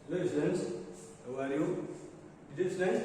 Hello students, how are you? Dear students,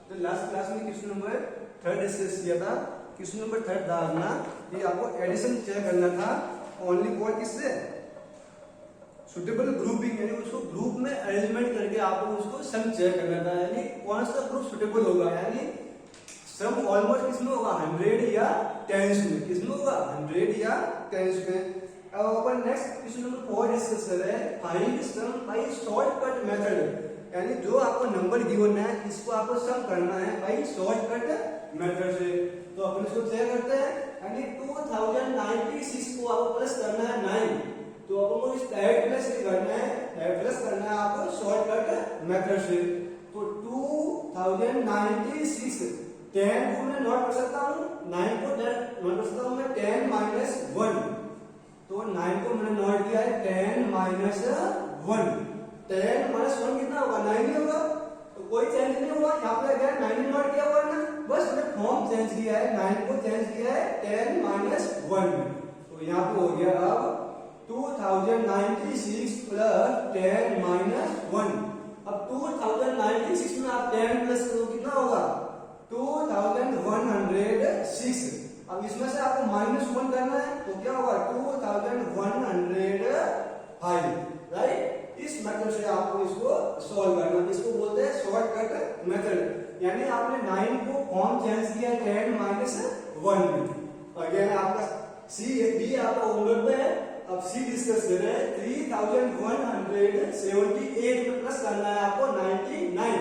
तो last class में question number 3 discuss किया था। क्वेश्चन नंबर 3 था अपना कि आपको एडिशन चेक करना था ओनली फॉर किससे सुटेबल ग्रुपिंग, यानी उसको ग्रुप में अरेंजमेंट करके आपको उसको सम चेक करना था, यानी कौन सा ग्रुप सुटेबल होगा, यानी सम ऑलमोस्ट किसमें होगा 100 या 10 में, किसमें होगा 100 या 10 में। अब अपन नेक्स्ट क्वेश्चन नंबर 4 डिस्कस कर रहे हैं, find sum by shortcut method, यानी जो आपको नंबर गिवन है इसको आपको सम करना है बाय शॉर्टकट मेथड से। तो अपन इसको चेक करते हैं, यानी 2096 को आपको प्लस करना है 9, तो अपन को इस डायरेक्ट प्लस नहीं करना है, डायरेक्ट प्लस करना है आपको शॉर्टकट मेथड से। तो 2096 10 को मैं नोट कर सकता हूँ, 9 को नोट कर सकता हूँ मैं 10 माइनस 1, तो 9 को मैंने नोट किया है 10 माइनस 1। 10 माइनस 1 कितना होगा 9 ही होगा, तो कोई चेंज नहीं हुआ यहाँ पे, अगर 9 ही नोट किया हुआ है ना, बस मैंने फॉर्म चेंज किया है, 9 को चेंज किया है 10 माइनस 1। तो यहाँ पे हो गया अब 2096 प्लस 10 माइनस 1। अब 2096 में आप 10 प्लस करो कितना होगा 2106। अब इसमें से आपको -1 करना है, तो क्या होगा 2105, राइट। इस मेथड से आपको इसको सॉल्व करना, इसको बोलते हैं शॉर्टकट मेथड। यानी आपने 9 को फॉर्म चेंज किया 10 माइनस 1 में। अगेन आपका सी बी आपका होमवर्क में है, अब सी डिस्कस कर रहे हैं। 3178 में प्लस करना है आपको 99।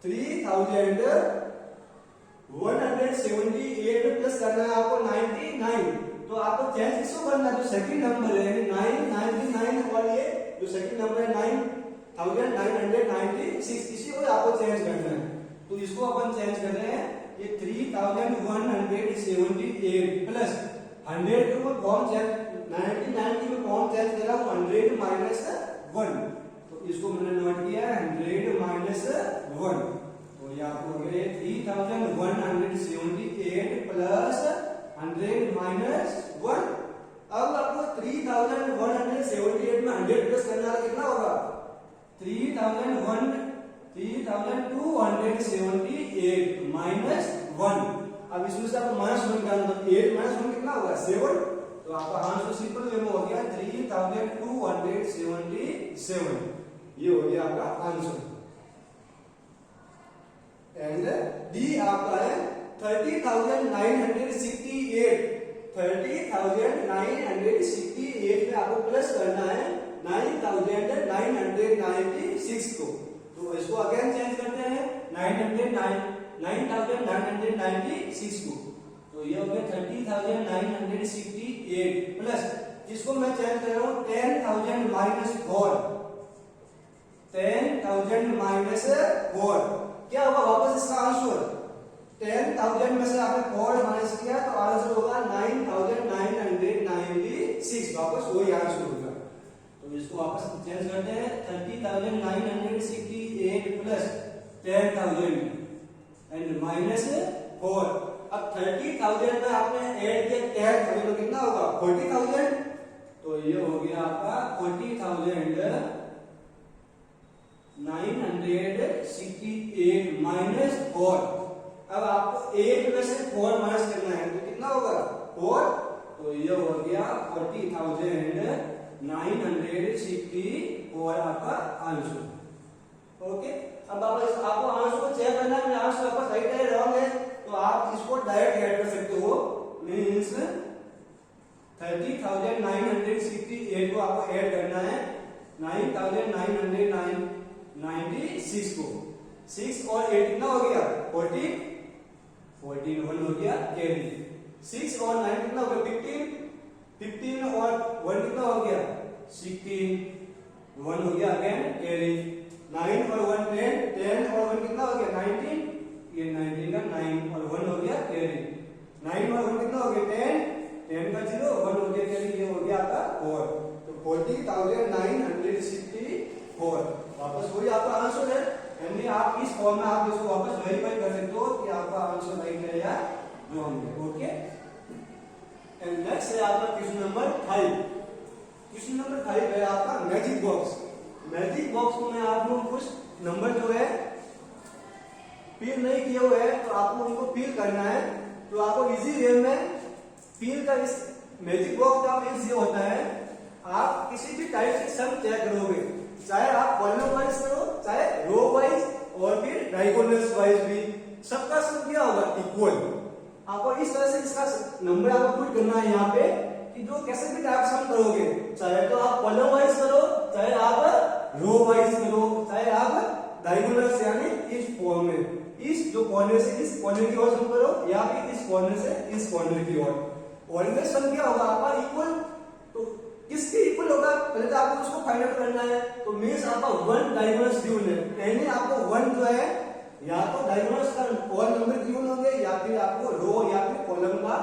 3178 में प्लस करना है आपको 99। तो आपको चेंज किसको करना है, जो सेकंड नंबर है 999 और ये जो सेकंड नंबर है 9996, इसी को आपको चेंज करना है। तो इसको अपन चेंज कर रहे हैं, ये 3178 प्लस 100 को मैं फॉर्म चेंज 99 में फॉर्म चेंज कर रहा हूं 100 माइनस 1। तो इसको मैंने नोट किया है 100 माइनस 1। तो ये आपको हो गया 3178 प्लस 100 माइनस 1। अब आपको 3178 में 100 प्लस करना है, कितना होगा 3278 माइनस 1। अब इसमें से आपको -1 निकालना, तो 8 माइनस 1 कितना होगा 7। तो आपका आंसर सिंपल वे में हो गया 3277। ये हो गया आपका आंसर। एंड डी आपका है 30,968। 30,968 में आपको प्लस करना है 9,996 को। तो इसको अगेन चेंज करते हैं 9,996 को। तो ये हो गया 30,968 प्लस, इसको मैं चेंज कर रहा हूं 10,000 माइनस 4। 10,000 माइनस 4 क्या होगा वापस इसका आंसर, 10,000 में से आपने 4 माइनस किया तो आंसर होगा 9,996, वापस वही आंसर होगा। तो इसको वापस चेंज करते हैं 30,968 प्लस 10,000 एंड माइनस 4। अब 30,000 में आपने ऐड किया 10,000 तो कितना होगा 40,000। तो ये हो गया आपका 40,968 माइनस 4। अब आपको 8 में से 4 माइनस करना है, तो कितना होगा 4। तो ये हो गया 40,964 आपका आंसर। ओके, अब आपको आंसर को चेक करना है, आंसर आपका सही है रॉन्ग है, तो आप इसको डायरेक्ट ऐड कर सकते हो। मींस 30,968 को आपको ऐड करना है 9,996 को। 6 और 8 कितना हो गया 14 1 हो गया कैरी। 6 और 9 कितना हो गया 15 और 1 कितना हो गया 16 1 हो गया अगेन कैरी। 9 और 1 10 और 1 कितना हो गया 19, ये 19 का 9 और 1 हो गया कैरी। 9 और 1 कितना हो गया 10 का 0 1 हो गया कैरी, ये हो गया आपका 4। तो 40,964 वापस वही आपका आंसर है। यानी आप इस फॉर्म में आप इसको वापस वेरीफाई कर सकते हो कि आपका आंसर राइट है या रॉन्ग है। ओके, एंड नेक्स्ट है आपका क्वेश्चन नंबर 5। क्वेश्चन नंबर 5 है आपका मैजिक बॉक्स। मैजिक बॉक्स में आप लोग कुछ नंबर जो है फिल नहीं किए हुए हैं, तो आपको उनको फिल करना है। तो आपको इजी वे में फिल का इस मैजिक बॉक्स का मीन्स ये होता है, आप किसी भी टाइप से सम चेक करोगे, चाहे आप कॉलम वाइज करो, चाहे रो वाइज और फिर डायगोनल्स वाइज भी, सबका सम क्या होगा? इक्वल। आपको इस तरह से इसका नंबर आपको पुट करना है यहाँ पे कि जो कैसे भी टाइप सम करोगे, चाहे तो आप कॉलम वाइज करो, चाहे आप रो वाइज करो, चाहे आप डायगोनल्स यानी इस फॉर्म में, इस जो कॉर्नर से इस कॉर्नर की ओर सम करो या फिर इस कॉर्नर से इस कॉर्नर की ओर, और इनका सम क्या होगा आपका? इक्वल। तो किसके इक्वल होगा? पहले तो आपको उसको फाइंड आउट करना है। तो मींस आपका वन डायगोनल्स गिवन है, यानी आपको वन जो है या तो डायगोनल्स का ऑल नंबर गिवन होंगे या फिर आपको रो या फिर कॉलम का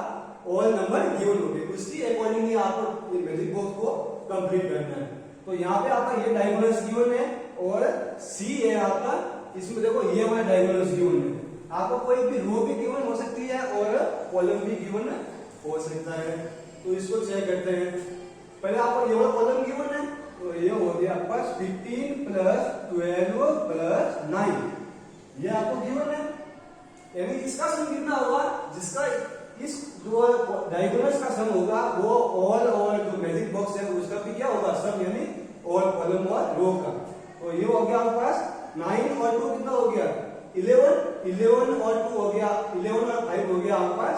ऑल नंबर गिवन होंगे, उसकी अकॉर्डिंगली आपको ये मैजिक बॉक्स को कंप्लीट करना है। तो यहाँ पे आपका ये डायगोनल्स गिवन है और सी है आपका, इसमें देखो ये हमारा डायगोनल्स गिवन है। आपको कोई भी रो भी गिवन हो सकती है और कॉलम भी गिवन हो सकता है। तो इसको चेक करते हैं। पहले आपको ये वाला कॉलम गिवन है, तो ये हो गया आपका 15 प्लस 12 प्लस 9, ये आपको गिवन है। यानी इसका सम कितना होगा? जिसका इस जो डायगोनल्स का सम होगा वो ऑल और जो मैजिक बॉक्स है उसका भी क्या होगा? सम, यानी ऑल कॉलम और रो का। तो ये हो गया आपके पास 9 और 2 कितना हो गया? 11 और 2 हो गया, 11 और 5 हो गया आपके पास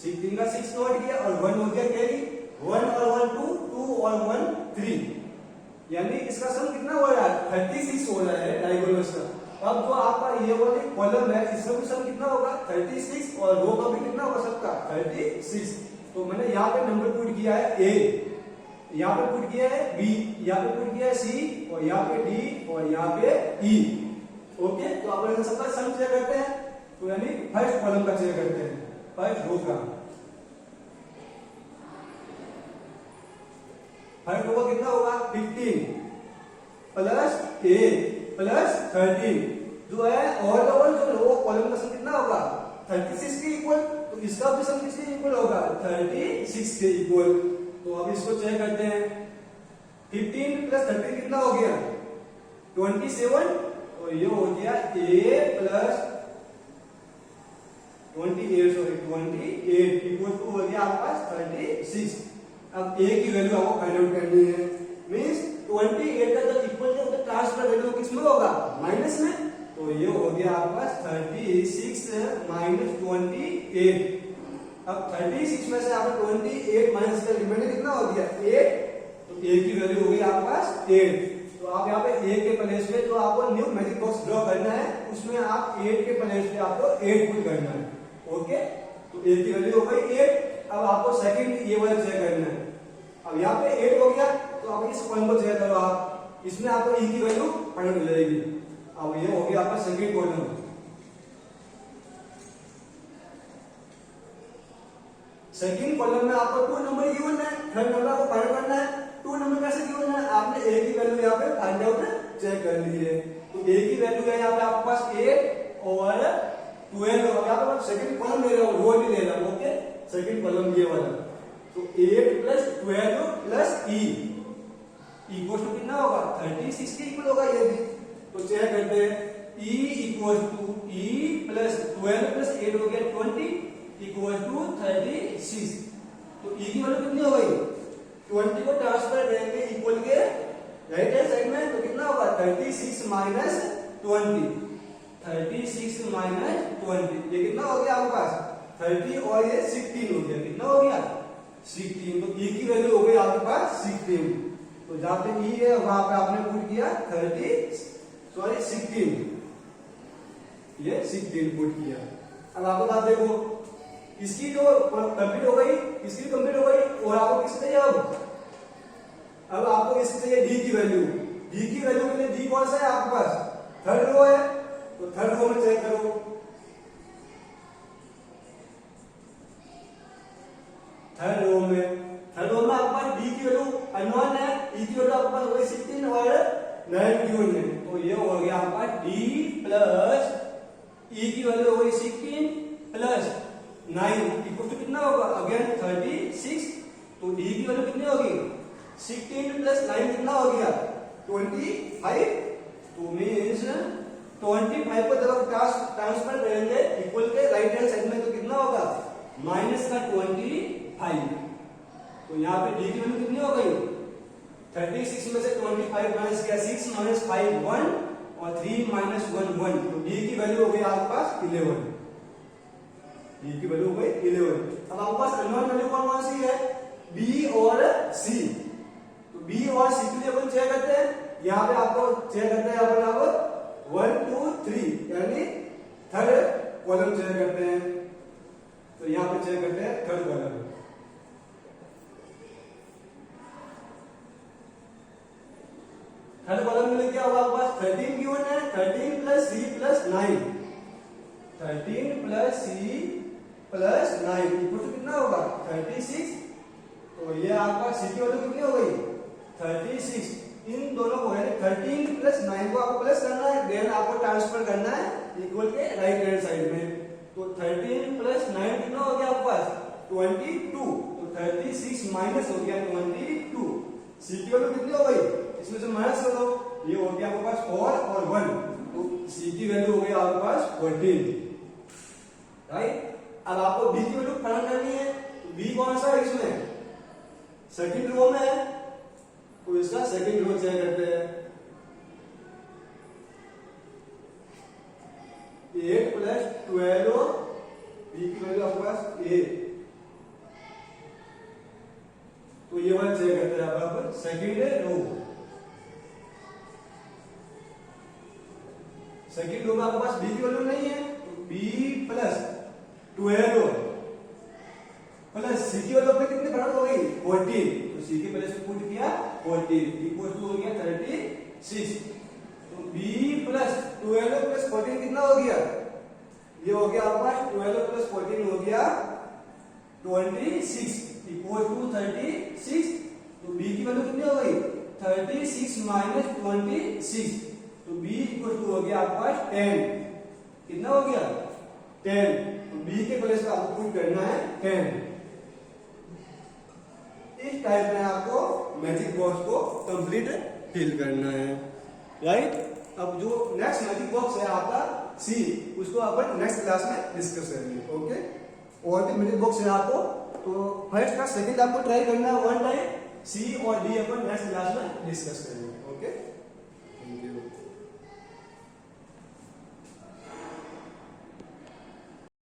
16 का 6 नोट किया और 1 हो गया कैरी, 1 और 1 2 और 1 3, यानी इसका सम कितना हो रहा है? 36 हो रहा है डायगोनल्स का। अब जो आपका ये वाली कॉलम है इसका भी सम कितना होगा? 36 और रो का भी कितना होगा? सबका 36। तो मैंने यहाँ पे नंबर पुट किया है A, यहाँ पे पुट किया है B, यहाँ पे पुट किया है C और यहाँ पे D और यहाँ पे E। ओके, तो आप इन सबका सम चेक करते हैं। तो यानी फर्स्ट कॉलम का चेक करते हैं, फर्स्ट रो का। फर्स्ट रो का कितना होगा? 15 प्लस A प्लस 13, जो है ऑल ओवर जो रो कॉलम का सम कितना होगा? 36 के इक्वल। तो इसका भी सम किसके इक्वल होगा? 36 के इक्वल। तो अब इसको चेक करते हैं। 15 प्लस 13 कितना हो गया? 27। और ये हो गया A प्लस 28 इक्वल टू हो गया आपके पास 36। अब A की वैल्यू आपको फाइंड आउट करनी है। मींस 28 का जब इक्वल है तो ट्रांसफर वैल्यू किसमें होगा? माइनस में। तो ये हो गया आपके पास 36 माइनस 28। अब 36 में से आपने 28 माइनस का रिमाइंडर कितना हो गया? 8। तो A की वैल्यू हो गई आपके पास 8। तो आप यहाँ पे A के प्लेस पे जो आपको न्यू मैजिक बॉक्स ड्रॉ करना है उसमें आप 8 के प्लेस पे आपको 8 पुट करना है। ओके, तो A की वैल्यू हो गई 8। अब आपको सेकंड ये वाला चेक करना है। अब यहाँ पे 8 हो गया, तो अब इस कॉलम को चेक करो आप, इसमें आपको E की वैल्यू फाइंड हो जाएगी। अब ये हो गया आपका सेकंड कॉलम। सेकंड कॉलम में आपको 2 नंबर गिवन है, थर्ड नंबर आपको फाइंड करना है। 2 नंबर कैसे गिवन है? आपने A की वैल्यू यहाँ पे फाइंड आउट चेक कर ली है। तो A की वैल्यू है यहाँ पे आपके पास 8 और 12। अब यहाँ पे सेकंड कॉलम ले रहा हूँ, रो नहीं ले रहा हूँ। ओके, सेकंड कॉलम ये वाला। तो 8 plus 12 plus E equal to कितना होगा? 36 के इक्वल होगा ये भी। तो चेक करते हैं। E equal to E plus 12 plus 8 हो गया 20 इक्वल टू 36। तो E की वैल्यू कितनी हो गई? 20 को ट्रांसफर करेंगे इक्वल के राइट हैंड साइड में, तो कितना होगा? 36 माइनस 20। 36 माइनस 20 ये कितना हो गया आपके पास? 30 और ये 16 हो गया। कितना हो गया? 16। तो E की वैल्यू हो गई आपके पास 16। तो जहां पे E है वहां पे आपने पुट किया 16, ये 16 पुट किया। अब आपके पास देखो इसकी जो कंप्लीट हो गई, इसकी कंप्लीट हो गई, और आपको किस चाहिए? अब आपको इसकी चाहिए D की वैल्यू। D की वैल्यू के लिए D कौन सा है आपके पास? थर्ड रो है। तो थर्ड रो में चेक करो। थर्ड रो में आपके पास D की वैल्यू अननोन है, E की वैल्यू आपके पास हो गई 16 और 9 गिवन है। तो ये हो गया आपका D प्लस E की वैल्यू हो गई 16 प्लस 9 इक्वल टू कितना होगा? अगेन 36। तो D की वैल्यू कितनी होगी? 16 प्लस 9 कितना हो गया? 25, तो मीन्स 25 को जब ट्रांसफर करेंगे इक्वल के राइट हैंड साइड में तो कितना होगा माइनस का 25, तो यहाँ पे डी की वैल्यू कितनी हो गई 36 में से 25 माइनस किया 6 माइनस 5 1 और 3 माइनस 1 1, तो डी की वैल्यू हो गई आपके पास 11, डी की वैल्यू हो गई 11। अब आपके पास अननोन वैल्यू कौन कौन सी है बी और सी, तो बी और सी के लिए अपन चेक करते हैं, यहाँ पे आपको चेक करते हैं अपन आप 1 2 3 यानी थर्ड कॉलम चेक करते हैं, तो यहाँ पे चेक करते हैं थर्ड कॉलम। थर्ड कॉलम में क्या होगा आपके पास 13 गिवन है, 13 plus c plus 9, 13 plus c plus 9 equal to कितना होगा 36, तो ये आपका सी की वैल्यू कितनी हो गई 36, इन दोनों को यानी 13 प्लस 9 को आपको प्लस करना है, देन आपको ट्रांसफर करना है इक्वल के राइट हैंड साइड में, तो 13 प्लस 9 कितना हो गया आपके पास 22, तो 36 माइनस हो गया 22, सी की वैल्यू कितनी हो गई इसमें से माइनस कर दो, ये हो गया आपके पास 4 और 1, तो सी की वैल्यू हो गई आपके पास 14, राइट। अब आपको बी की वैल्यू फाइंड करनी है, तो बी कौन सा है इसमें सेकंड रो में है, तो इसका सेकंड रो चेक करते हैं, 8 प्लस 12, बी की वैल्यू आपके पास 8, तो ये वाला चेक करते हैं आप सेकंड रो, सेकंड रो में आपके पास बी की वैल्यू नहीं है, तो बी प्लस 12 प्लस सी की वैल्यू अपने कितनी बराबर हो गई 14, तो सी के प्लस में पुट किया 14 इक्वल टू हो गया 36, तो बी प्लस 12 प्लस 14 कितना हो गया, ये हो गया आपका 12 प्लस 14 हो गया 26 इक्वल टू 36, तो बी की वैल्यू कितनी हो गई 36 माइनस 26, तो बी इक्वल टू हो गया आपका 10, कितना हो गया 10, तो बी के प्लेस पे आपको पुट करना है 10। इस टाइप में आपको मैजिक बॉक्स को कंप्लीट फिल करना है, राइट। अब जो नेक्स्ट मैजिक बॉक्स है आपका सी, उसको अपन नेक्स्ट क्लास में डिस्कस करेंगे, ओके। और भी मैजिक बॉक्स है आपको, तो फर्स्ट का सेकंड आपको ट्राई करना है 1 टाइम, सी और डी अपन नेक्स्ट क्लास में डिस्कस करेंगे।